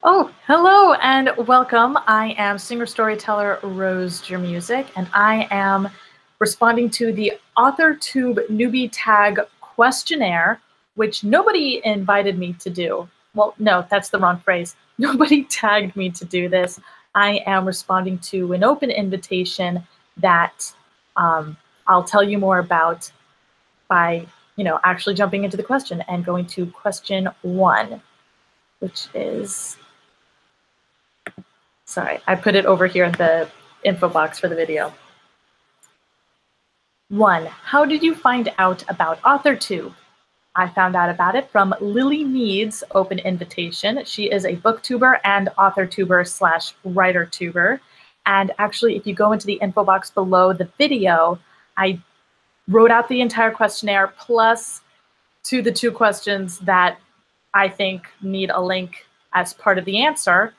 Oh, hello and welcome. I am singer-storyteller Rose Music, and I am responding to the AuthorTube Newbie Tag questionnaire, which nobody invited me to do. Well, no, that's the wrong phrase. Nobody tagged me to do this. I am responding to an open invitation that I'll tell you more about by, actually jumping into the question and going to question 1, which is... Sorry, I put it over here in the info box for the video. 1. How did you find out about AuthorTube? I found out about it from Lily Meade's open invitation. She is a booktuber and authortuber/writertuber. And actually, if you go into the info box below the video, I wrote out the entire questionnaire plus to the 2 questions that I think need a link as part of the answer.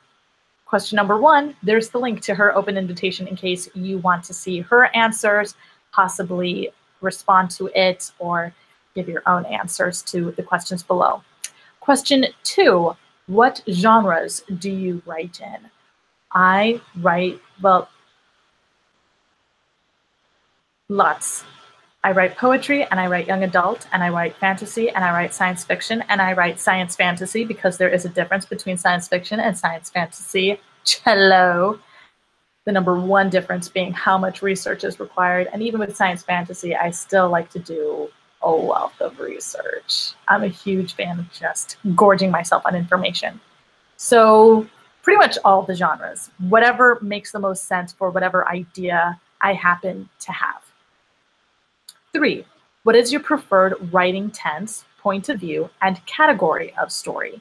Question number 1, there's the link to her open invitation in case you want to see her answers, possibly respond to it, or give your own answers to the questions below. Question 2, what genres do you write in? I write, well, lots. I write poetry, and I write young adult, and I write fantasy, and I write science fiction, and I write science fantasy because there is a difference between science fiction and science fantasy. Cello. The number 1 difference being how much research is required. And even with science fantasy, I still like to do a wealth of research. I'm a huge fan of just gorging myself on information. So pretty much all the genres, whatever makes the most sense for whatever idea I happen to have. 3, what is your preferred writing tense, point of view, and category of story?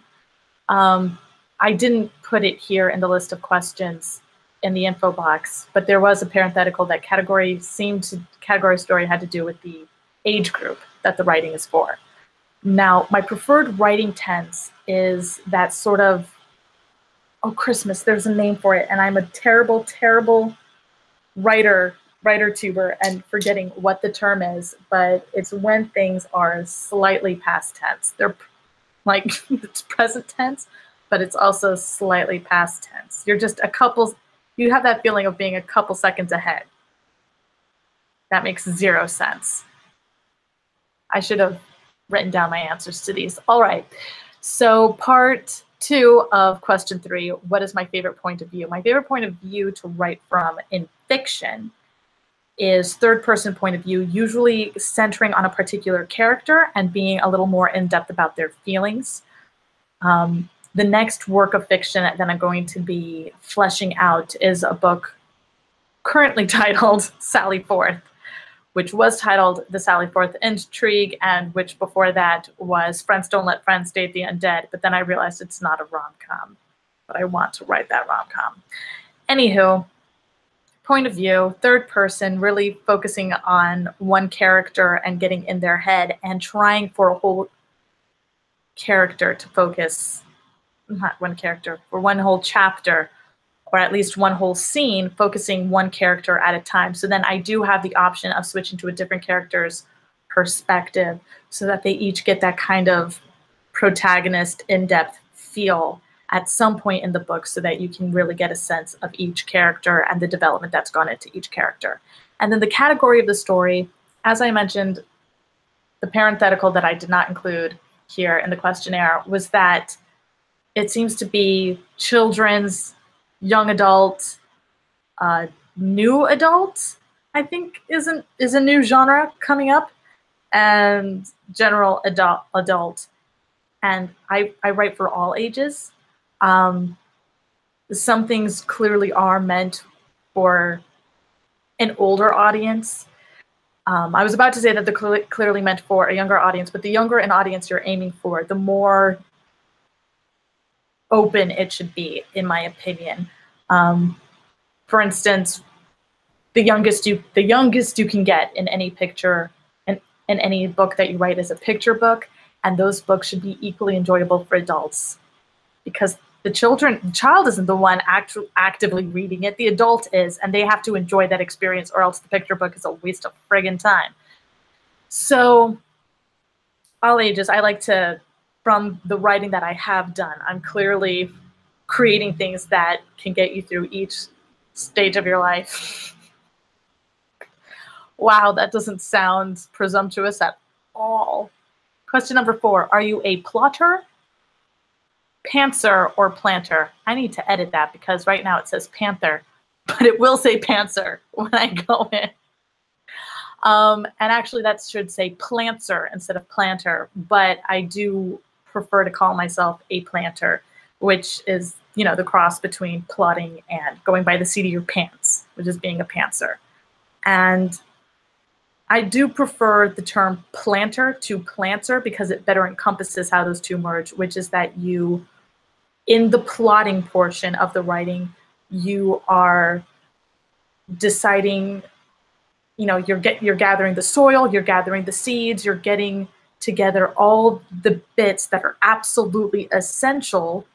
I didn't put it here in the list of questions in the info box, but there was a parenthetical that category story had to do with the age group that the writing is for. Now, my preferred writing tense is that sort of, Christmas, there's a name for it, and I'm a terrible, terrible writer-tuber and forgetting what the term is, but it's when things are slightly past tense. They're like, it's present tense, but it's also slightly past tense. You're just you have that feeling of being a couple seconds ahead. That makes 0 sense. I should have written down my answers to these. All right, so part 2 of question 3, what is my favorite point of view? My favorite point of view to write from in fiction is third-person point of view, usually centering on a particular character and being a little more in-depth about their feelings. The next work of fiction that I'm going to be fleshing out is a book currently titled Sally Forth, which was titled The Sally Forth Intrigue, and which before that was Friends Don't Let Friends Date the Undead, but then I realized it's not a rom-com, but I want to write that rom-com. Anywho, point of view, third person, really focusing on one character and getting in their head and trying for a whole character to focus, not one character, for one whole chapter, or at least one whole scene, focusing one character at a time. So then I do have the option of switching to a different character's perspective so that they each get that kind of protagonist in-depth feel at some point in the book so that you can really get a sense of each character and the development that's gone into each character. And then the category of the story, as I mentioned, the parenthetical that I did not include here in the questionnaire was that it seems to be children's, young adult, new adult, I think is a new genre coming up, and general adult. And I write for all ages. Some things clearly are meant for an older audience. I was about to say that they're clearly meant for a younger audience, but the younger an audience you're aiming for, the more open it should be, in my opinion. For instance, the youngest you can get in any picture, in any book that you write is a picture book, and those books should be equally enjoyable for adults, because the child isn't the one actively reading it, the adult is, and they have to enjoy that experience, or else the picture book is a waste of friggin' time. So all ages, I like to, from the writing that I have done, I'm clearly creating things that can get you through each stage of your life. Wow, that doesn't sound presumptuous at all. Question number 4, are you a plotter, pantser, or planter? I need to edit that because right now it says panther, but it will say pantser when I go in. And actually that should say plantser instead of planter, but I do prefer to call myself a planter, which is, you know, the cross between plotting and going by the seat of your pants, which is being a pantser. And I do prefer the term planter to plantser because it better encompasses how those two merge, which is that you, in the plotting portion of the writing, you are deciding, you know, you're gathering the soil, you're gathering the seeds, you're getting together all the bits that are absolutely essential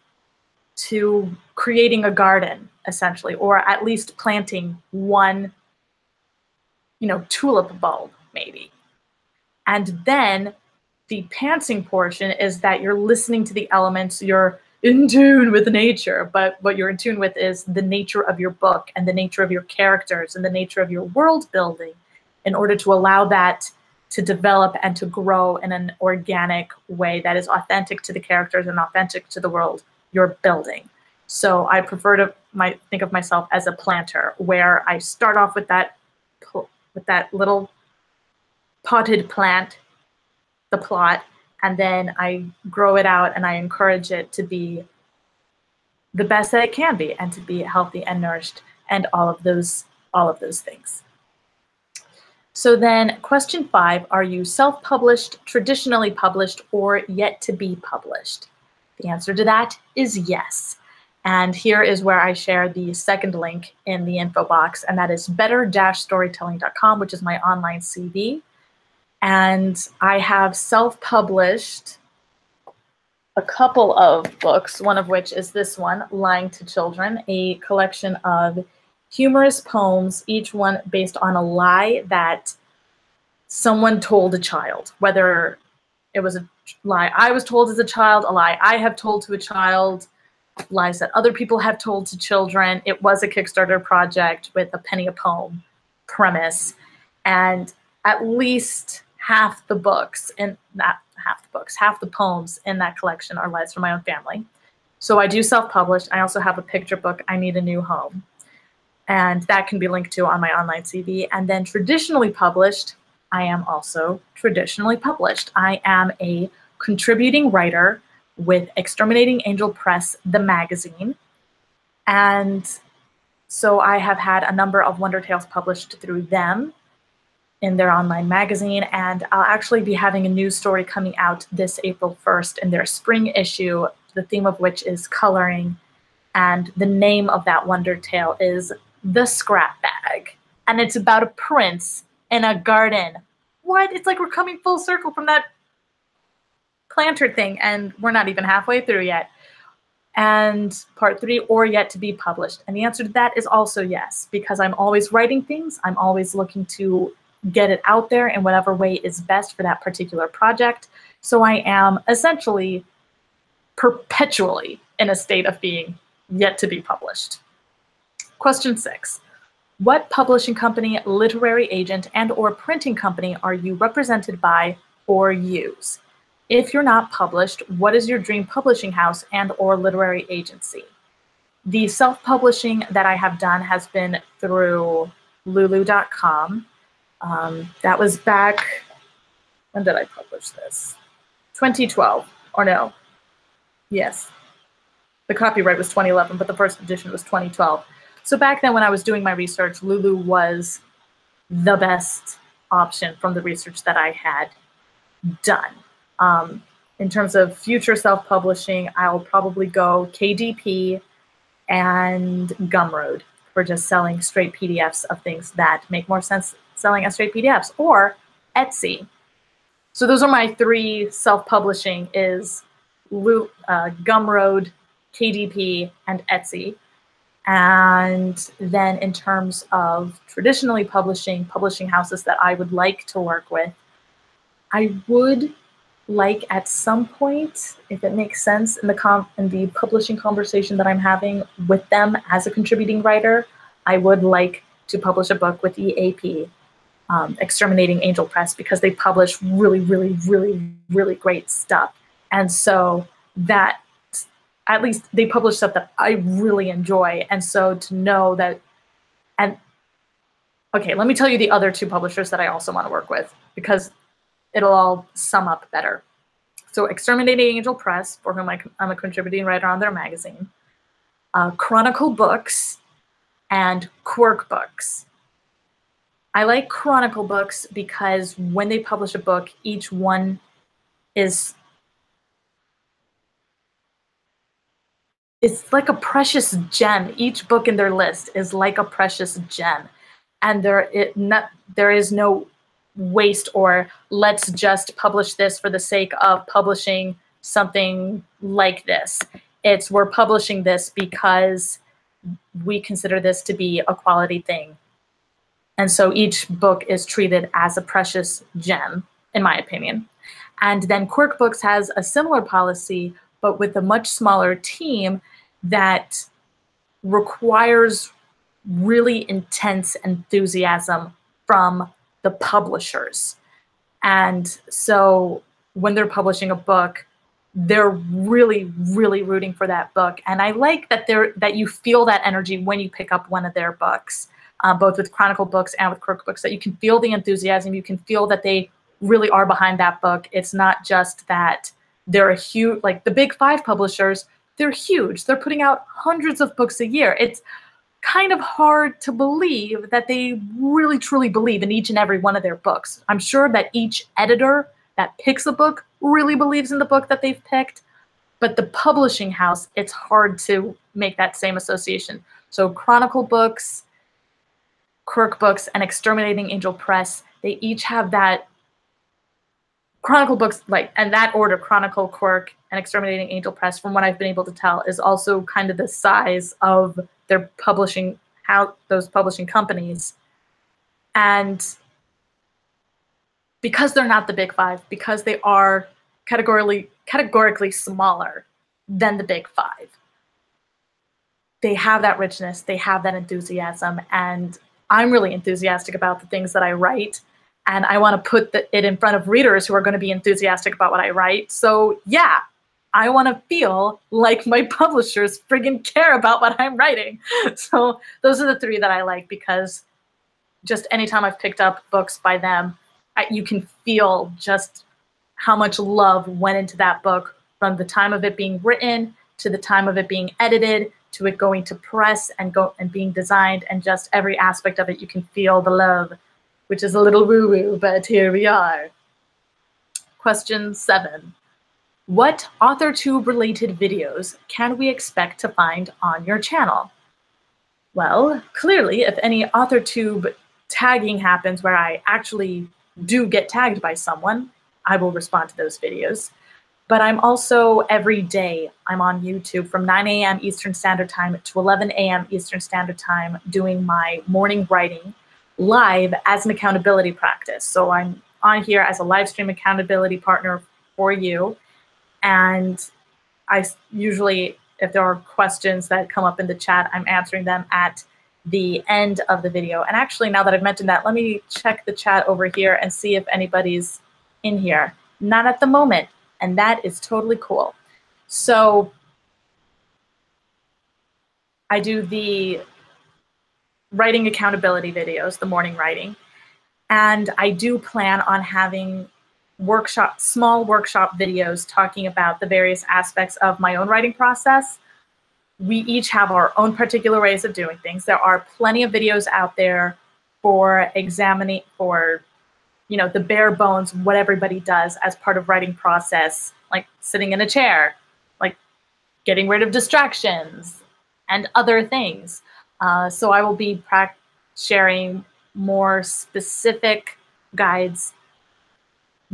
to creating a garden, essentially, or at least planting one, you know, tulip bulb, maybe. And then the pantsing portion is that you're listening to the elements, you're in tune with nature, but what you're in tune with is the nature of your book and the nature of your characters and the nature of your world building in order to allow that to develop and to grow in an organic way that is authentic to the characters and authentic to the world you're building. So I prefer to think of myself as a planter, where I start off with that little potted plant, the plot, and then I grow it out and I encourage it to be the best that it can be and to be healthy and nourished and all of those things. So then question 5, are you self-published, traditionally published, or yet to be published? The answer to that is yes. And here is where I share the second link in the info box, and that is better-storytelling.com, which is my online CV. And I have self-published a couple of books, one of which is this one, Lying to Children, a collection of humorous poems, each one based on a lie that someone told a child, whether it was a lie I was told as a child, a lie I have told to a child, lies that other people have told to children. It was a Kickstarter project with a penny a poem premise, and at least half the poems in that collection are lies from my own family. So I do self-publish. I also have a picture book, I Need a New Home, and that can be linked to on my online CV. And then traditionally published, I am also traditionally published. I am a contributing writer with Exterminating Angel Press, the magazine. And so I have had a number of Wonder Tales published through them in their online magazine, and I'll actually be having a news story coming out this April 1st in their spring issue, the theme of which is coloring, and the name of that Wonder Tale is The Scrap Bag, and it's about a prince in a garden. What? It's like we're coming full circle from that planter thing, and we're not even halfway through yet. And part 3, or yet to be published. And the answer to that is also yes, because I'm always writing things. I'm always looking to get it out there in whatever way is best for that particular project. So I am essentially perpetually in a state of being yet to be published. Question 6. What publishing company, literary agent, and or printing company are you represented by or use? If you're not published, what is your dream publishing house and or literary agency? The self-publishing that I have done has been through lulu.com. That was back, when did I publish this? 2012, or no, yes. The copyright was 2011, but the first edition was 2012. So back then when I was doing my research, Lulu was the best option from the research that I had done. In terms of future self-publishing, I'll probably go KDP and Gumroad for just selling straight PDFs of things that make more sense selling as straight PDFs, or Etsy. So those are my 3 self-publishing is Gumroad, KDP, and Etsy. And then in terms of traditionally publishing houses that I would like to work with, I would like at some point, if it makes sense in the publishing conversation that I'm having with them as a contributing writer, I would like to publish a book with EAP, Exterminating Angel Press, because they publish really, really, really, really great stuff. And so that, at least they publish stuff that I really enjoy. And so to know that, and okay, let me tell you the other two publishers that I also want to work with, because it'll all sum up better. So Exterminating Angel Press, for whom I'm a contributing writer on their magazine, Chronicle Books, and Quirk Books. I like Chronicle Books because when they publish a book, each one is, it's like a precious gem. Each book in their list is like a precious gem. And there is no waste or let's just publish this for the sake of publishing something like this. It's we're publishing this because we consider this to be a quality thing. And so each book is treated as a precious gem, in my opinion. And then Quirk Books has a similar policy, but with a much smaller team that requires really intense enthusiasm from the publishers. And so when they're publishing a book, they're really, really rooting for that book. And I like that you feel that energy when you pick up one of their books, both with Chronicle Books and with Quirk Books, that you can feel the enthusiasm. You can feel that they really are behind that book. It's not just that they're a huge, like the big five publishers, they're huge. They're putting out hundreds of books a year. It's kind of hard to believe that they really, truly believe in each and every one of their books. I'm sure that each editor that picks a book really believes in the book that they've picked, but the publishing house, it's hard to make that same association. So Chronicle Books, Quirk Books, and Exterminating Angel Press, they each have that. Chronicle Books, like, and that order, Chronicle, Quirk, and Exterminating Angel Press, from what I've been able to tell, is also kind of the size of their publishing, how those publishing companies. And because they're not the big five, because they are categorically smaller than the big five, they have that richness, they have that enthusiasm, and I'm really enthusiastic about the things that I write, and I want to put it in front of readers who are going to be enthusiastic about what I write. So yeah, I want to feel like my publishers friggin' care about what I'm writing. So those are the three that I like, because just anytime I've picked up books by them, you can feel just how much love went into that book from the time of it being written to the time of it being edited to it going to press and being designed, and just every aspect of it. You can feel the love, which is a little woo-woo, but here we are. Question 7. What AuthorTube-related videos can we expect to find on your channel? Well, clearly, if any AuthorTube tagging happens where I actually do get tagged by someone, I will respond to those videos. But I'm also, every day, I'm on YouTube from 9 a.m. Eastern Standard Time to 11 a.m. Eastern Standard Time doing my morning writing live as an accountability practice. So I'm on here as a live stream accountability partner for you. And I usually, if there are questions that come up in the chat, I'm answering them at the end of the video. And actually, now that I've mentioned that, let me check the chat over here and see if anybody's in here. Not at the moment, and that is totally cool. So I do the writing accountability videos, the morning writing, and I do plan on having small workshop videos talking about the various aspects of my own writing process. We each have our own particular ways of doing things. There are plenty of videos out there for examining, for, you know, the bare bones, what everybody does as part of writing process, like sitting in a chair, like getting rid of distractions and other things. So I will be sharing more specific guides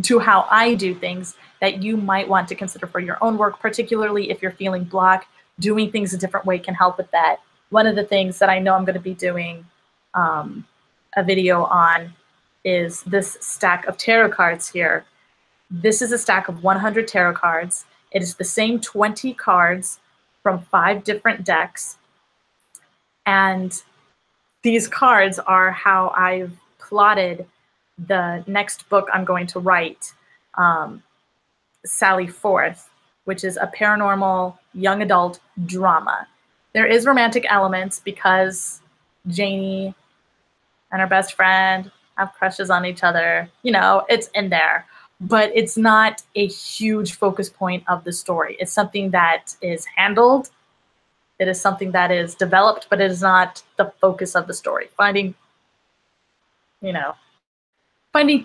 to how I do things that you might want to consider for your own work, particularly if you're feeling blocked. Doing things a different way can help with that. One of the things that I know I'm going to be doing a video on is this stack of tarot cards here. This is a stack of 100 tarot cards. It is the same 20 cards from 5 different decks. And these cards are how I've plotted the next book I'm going to write, Sally Forth, which is a paranormal young adult drama. There is romantic elements because Janie and her best friend have crushes on each other. You know, it's in there. But it's not a huge focus point of the story. It's something that is handled. It is something that is developed, but it is not the focus of the story. Finding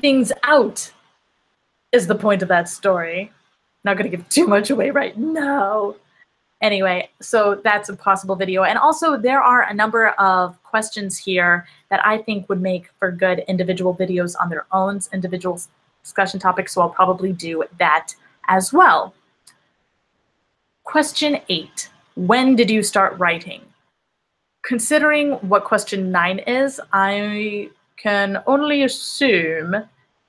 things out is the point of that story. Not going to give too much away right now. Anyway, so that's a possible video. And also there are a number of questions here that I think would make for good individual videos on their own, individual discussion topics, so I'll probably do that as well. Question 8, when did you start writing? Considering what question 9 is, I can only assume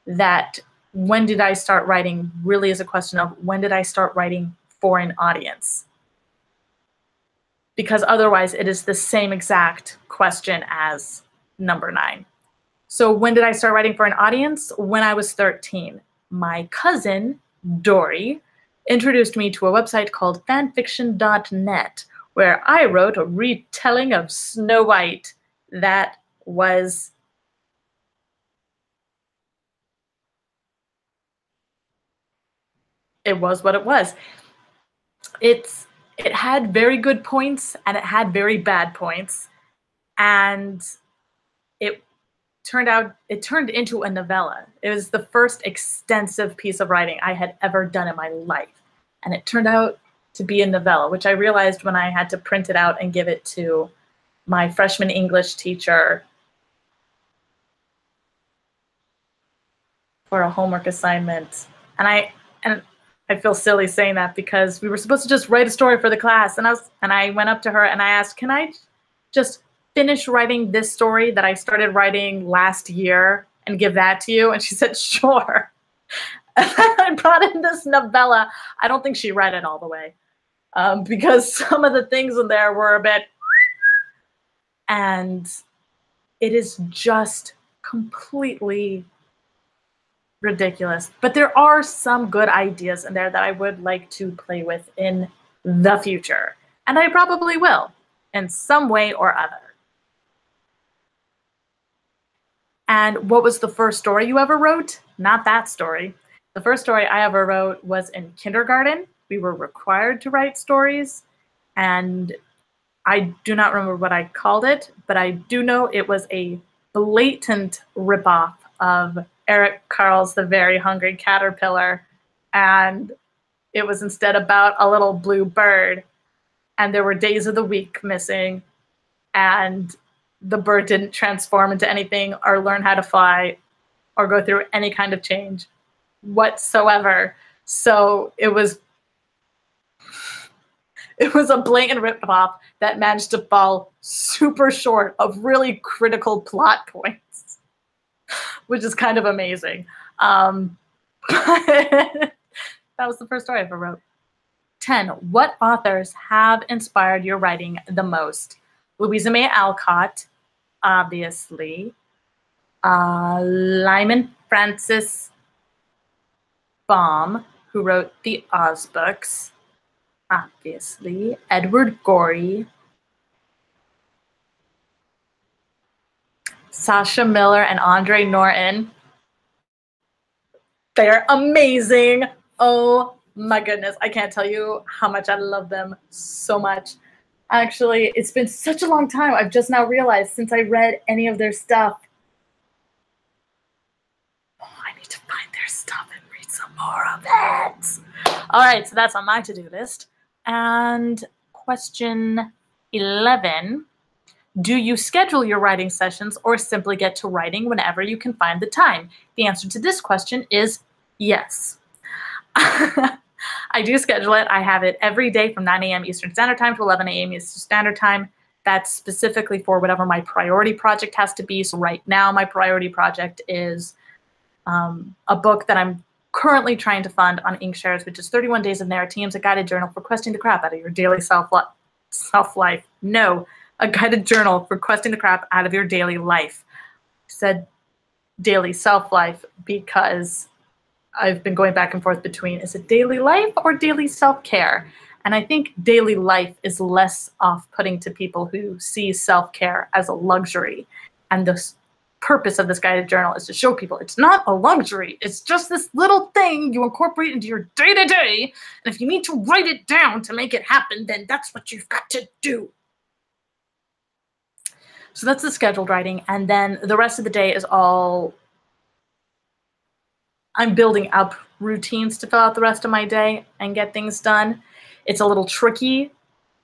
that when did I start writing really is a question of when did I start writing for an audience? Because otherwise it is the same exact question as number 9. So when did I start writing for an audience? When I was 13. My cousin, Dory, introduced me to a website called fanfiction.net, where I wrote a retelling of Snow White that was what it was. It had very good points and it had very bad points, and it turned into a novella. It was the first extensive piece of writing I had ever done in my life, and it turned out to be a novella, which I realized when I had to print it out and give it to my freshman English teacher for a homework assignment. And I feel silly saying that because we were supposed to just write a story for the class, and I went up to her and I asked, "Can I just finish writing this story that I started writing last year and give that to you?" And she said, "Sure." And then I brought in this novella. I don't think she read it all the way because some of the things in there were a bit, and it is just completely ridiculous. But there are some good ideas in there that I would like to play with in the future, and I probably will in some way or other. And what was the first story you ever wrote? Not that story. The first story I ever wrote was in kindergarten. We were required to write stories, and I do not remember what I called it, but I do know it was a blatant ripoff of Eric Carle's The Very Hungry Caterpillar, and it was instead about a little blue bird, and there were days of the week missing, and the bird didn't transform into anything or learn how to fly or go through any kind of change whatsoever. So it was a blatant ripoff that managed to fall super short of really critical plot points, which is kind of amazing. That was the first story I ever wrote. 10. What authors have inspired your writing the most? Louisa May Alcott, obviously. Lyman Francis Baum, who wrote the Oz books, obviously. Edward Gorey. Sasha Miller and Andre Norton. They're amazing. Oh my goodness. I can't tell you how much I love them so much. Actually, it's been such a long time. I've just now realized since I read any of their stuff. Oh, I need to find their stuff and read some more of it. All right, so that's on my to-do list. And question 11. Do you schedule your writing sessions or simply get to writing whenever you can find the time? The answer to this question is yes. I do schedule it. I have it every day from 9 a.m. Eastern Standard Time to 11 a.m. Eastern Standard Time. That's specifically for whatever my priority project has to be. So right now my priority project is a book that I'm currently trying to fund on Inkshares, which is 31 Days of Narratives, a guided journal for questing the crap out of your daily self-life. No, a guided journal for questing the crap out of your daily life. I said daily self-life because I've been going back and forth between, is it daily life or daily self-care? And I think daily life is less off-putting to people who see self-care as a luxury. And the purpose of this guided journal is to show people it's not a luxury. It's just this little thing you incorporate into your day-to-day. And if you need to write it down to make it happen, then that's what you've got to do. So that's the scheduled writing. And then the rest of the day is all, I'm building up routines to fill out the rest of my day and get things done. It's a little tricky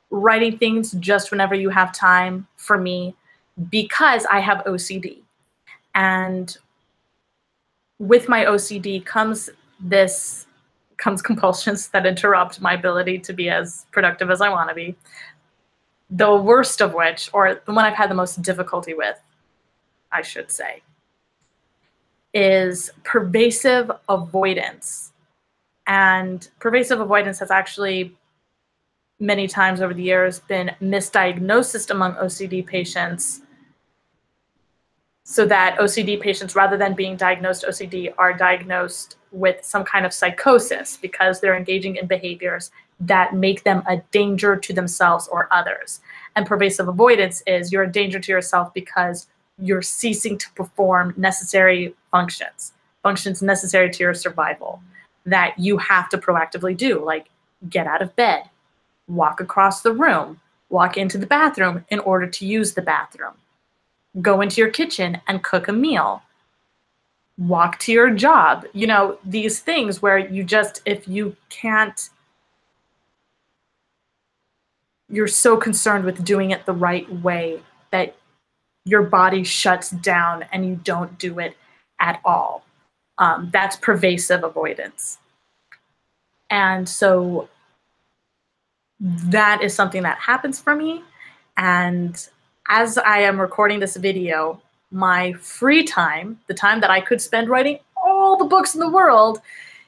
writing things just whenever you have time for me because I have OCD. And with my OCD comes compulsions that interrupt my ability to be as productive as I want to be. The worst of which, or the one I've had the most difficulty with, I should say, is pervasive avoidance. And pervasive avoidance has actually many times over the years been misdiagnosed among OCD patients, so that OCD patients, rather than being diagnosed OCD, are diagnosed with some kind of psychosis because they're engaging in behaviors that make them a danger to themselves or others. And pervasive avoidance is you're a danger to yourself because you're ceasing to perform necessary functions necessary to your survival that you have to proactively do, like get out of bed, walk across the room, walk into the bathroom in order to use the bathroom, go into your kitchen and cook a meal, walk to your job. You know, these things where you just, if you can't, you're so concerned with doing it the right way that your body shuts down and you don't do it at all. That's pervasive avoidance. And so that is something that happens for me. And as I am recording this video, my free time, the time that I could spend writing all the books in the world,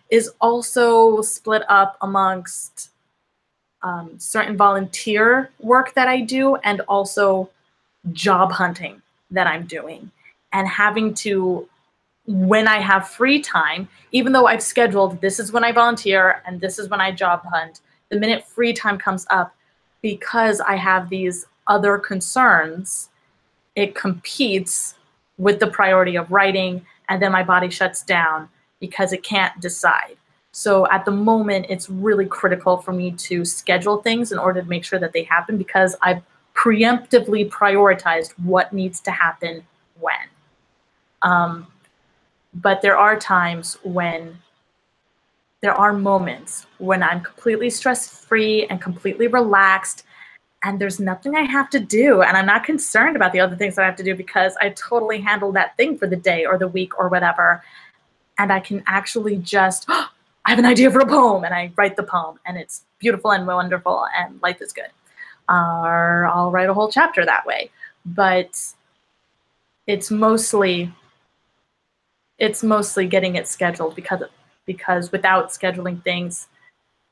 is also split up amongst certain volunteer work that I do and also job hunting that I'm doing. And having to, when I have free time, even though I've scheduled this is when I volunteer and this is when I job hunt, the minute free time comes up, because I have these other concerns, it competes with the priority of writing, and then my body shuts down because it can't decide. So at the moment, it's really critical for me to schedule things in order to make sure that they happen, because I've preemptively prioritized what needs to happen when. But there are times when, there are moments when I'm completely stress-free and completely relaxed, and there's nothing I have to do, and I'm not concerned about the other things that I have to do because I totally handled that thing for the day or the week or whatever, and I can actually just, oh, I have an idea for a poem, and I write the poem, and it's beautiful and wonderful, and life is good. Or I'll write a whole chapter that way. But it's mostly getting it scheduled, because without scheduling things,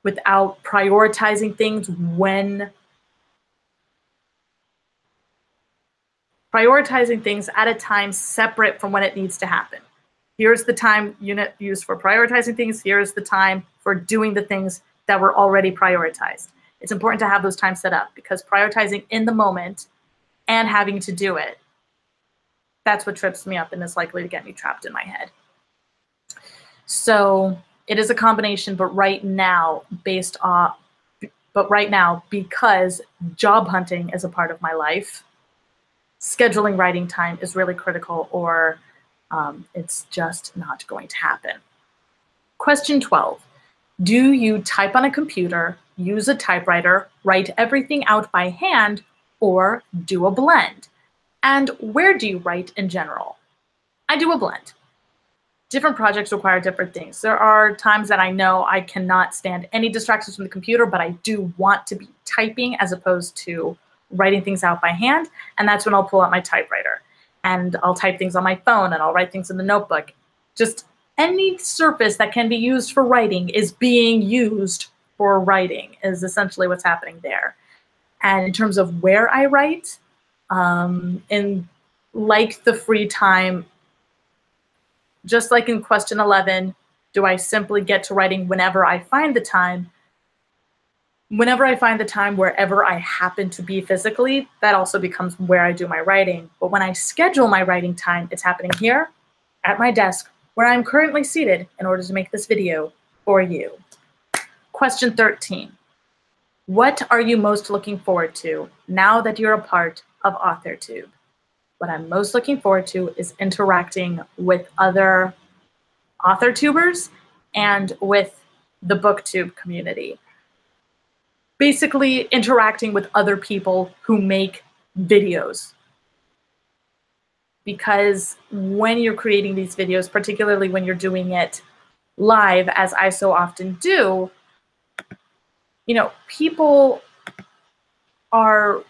without prioritizing things prioritizing things at a time separate from when it needs to happen. Here's the time unit used for prioritizing things. Here's the time for doing the things that were already prioritized. It's important to have those times set up, because prioritizing in the moment and having to do it, that's what trips me up and is likely to get me trapped in my head. So it is a combination, but right now, because job hunting is a part of my life, scheduling writing time is really critical, or it's just not going to happen. Question 12. Do you type on a computer, use a typewriter, write everything out by hand, or do a blend? And where do you write in general? I do a blend. Different projects require different things. There are times that I know I cannot stand any distractions from the computer, but I do want to be typing as opposed to writing things out by hand. And that's when I'll pull out my typewriter. And I'll type things on my phone, and I'll write things in the notebook. Just any surface that can be used for writing is being used for writing, is essentially what's happening there. And in terms of where I write, in like the free time, just like in question 11, do I simply get to writing whenever I find the time? Whenever I find the time, wherever I happen to be physically, that also becomes where I do my writing. But when I schedule my writing time, it's happening here at my desk where I'm currently seated in order to make this video for you. Question 13. What are you most looking forward to now that you're a part of AuthorTube? What I'm most looking forward to is interacting with other AuthorTubers and with the BookTube community. Basically interacting with other people who make videos. Because when you're creating these videos, particularly when you're doing it live, as I so often do, you know, people will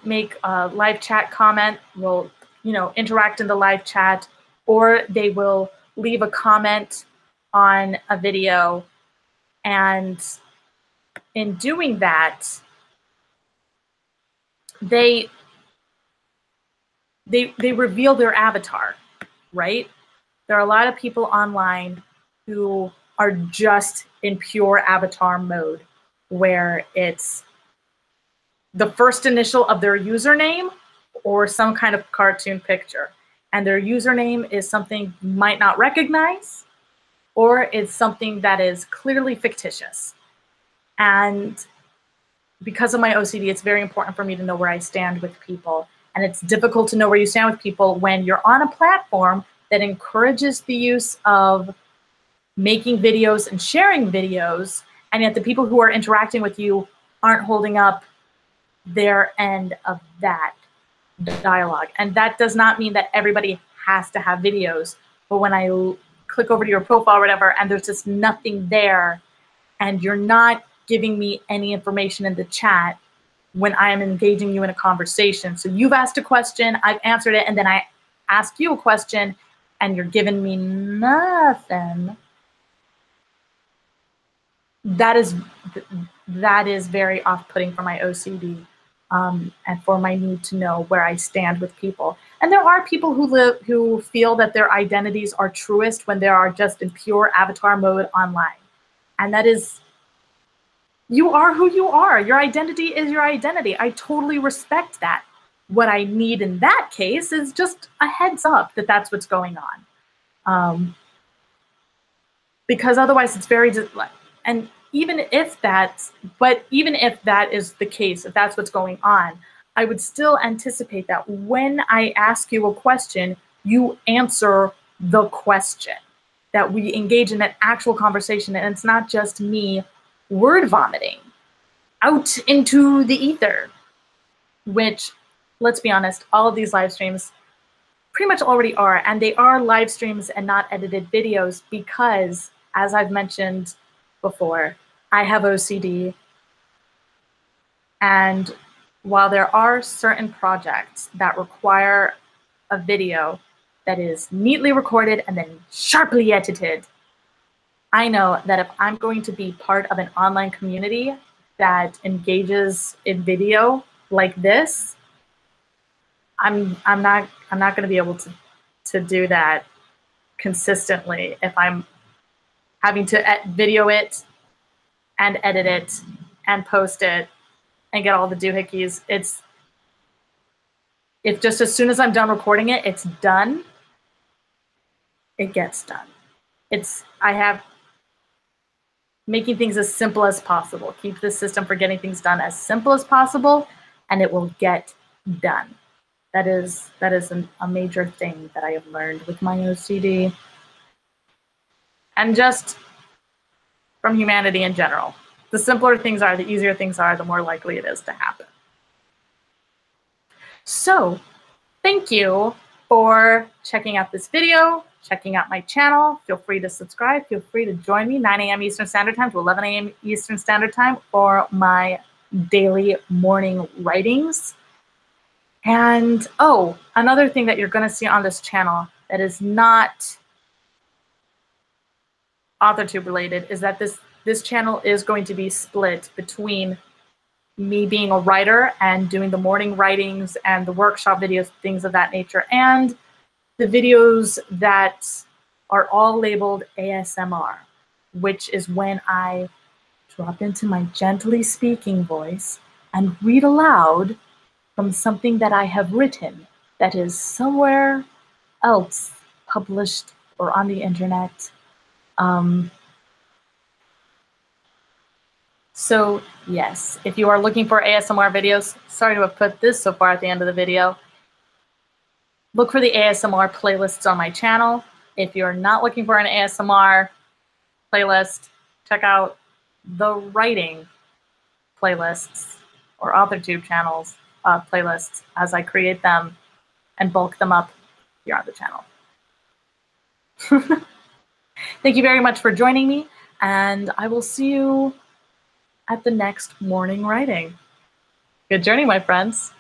make a live chat comment, will, you know, interact in the live chat, or they will leave a comment on a video. And in doing that, they reveal their avatar, right? There are a lot of people online who are just in pure avatar mode, where it's the first initial of their username or some kind of cartoon picture. And their username is something you might not recognize, or it's something that is clearly fictitious. And because of my OCD, it's very important for me to know where I stand with people. And it's difficult to know where you stand with people when you're on a platform that encourages the use of making videos and sharing videos, and yet the people who are interacting with you aren't holding up their end of that dialogue. And that does not mean that everybody has to have videos, but when I click over to your profile or whatever, and there's just nothing there, and you're not giving me any information in the chat when I am engaging you in a conversation. So you've asked a question, I've answered it, and then I ask you a question, and you're giving me nothing. That is very off-putting for my OCD, and for my need to know where I stand with people. And there are people who feel that their identities are truest when they are just in pure avatar mode online. And that is, you are who you are. Your identity is your identity. I totally respect that. What I need in that case is just a heads up that that's what's going on. Because otherwise it's very, and even if that is the case, if that's what's going on, I would still anticipate that when I ask you a question, you answer the question, that we engage in an actual conversation, and it's not just me word vomiting out into the ether, which, let's be honest, all of these live streams pretty much already are, and they are live streams and not edited videos because, as I've mentioned before, I have OCD, and while there are certain projects that require a video that is neatly recorded and then sharply edited, I know that if I'm going to be part of an online community that engages in video like this, I'm not going to be able to do that consistently if I'm having to video it and edit it and post it and get all the doohickeys. If just as soon as I'm done recording it, it's done, it gets done. I have making things as simple as possible. Keep the system for getting things done as simple as possible, and it will get done. That is a major thing that I have learned with my OCD, and just from humanity in general. The simpler things are, the easier things are, the more likely it is to happen. So thank you for checking out this video, checking out my channel. Feel free to subscribe. Feel free to join me 9 a.m. Eastern Standard Time to 11 a.m. Eastern Standard Time for my daily morning writings. And oh, another thing that you're going to see on this channel that is not AuthorTube related is that this channel is going to be split between me being a writer and doing the morning writings and the workshop videos, things of that nature, and the videos that are all labeled ASMR, which is when I drop into my gently speaking voice and read aloud from something that I have written that is somewhere else published or on the internet. So yes, if you are looking for ASMR videos, sorry to have put this so far at the end of the video, look for the ASMR playlists on my channel. If you're not looking for an ASMR playlist, check out the writing playlists or AuthorTube channels playlists as I create them and bulk them up here on the channel. Thank you very much for joining me, and I will see you at the next morning writing. Good journey, my friends.